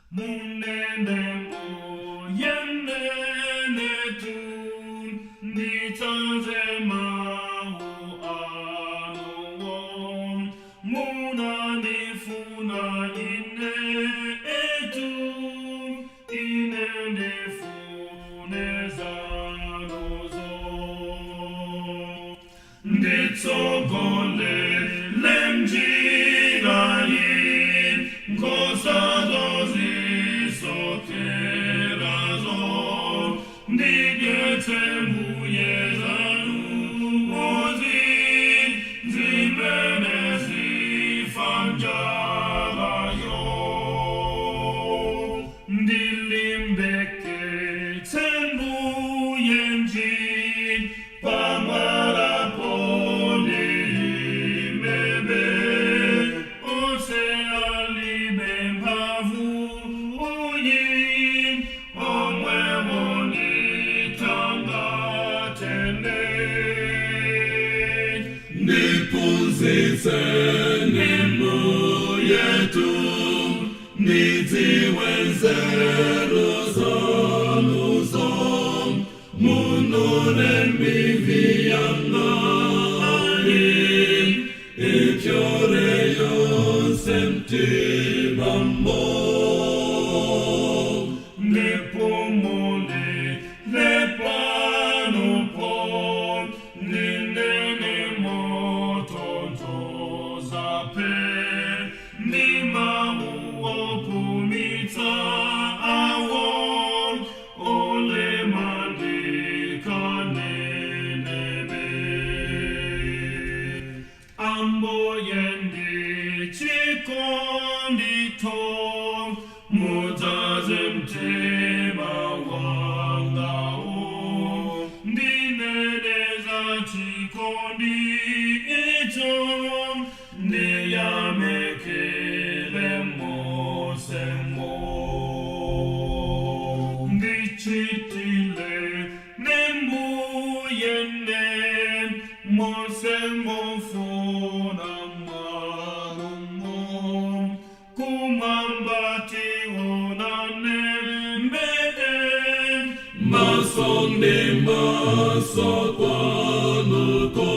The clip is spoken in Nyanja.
Munene moyene tun nitaze mahu anuwon munani funa ine etun ine nefune zanozo nditsogole lemjirayin ngosadozi sokerazon ndigete muyezanu ozi zimene zifanjarayo ndilimbeke tembuyenjin pamara poli mebe ose alibe mpavu uyin omwe moni tangatende nipunzise nimuyetu niziwenzero zanuzom munone miviyangayin ipyoreyo semtimambo nepomone lepanopon ninene motonto zape nimauopumitsa awon ole mandikanenebe amboyendi chikonditong mutazemtema wangao ndineneza chikondi ichong neyamekele mosemo ndichitile nembuyene mosemo fona marumo kumambati onane masonde masokwanuko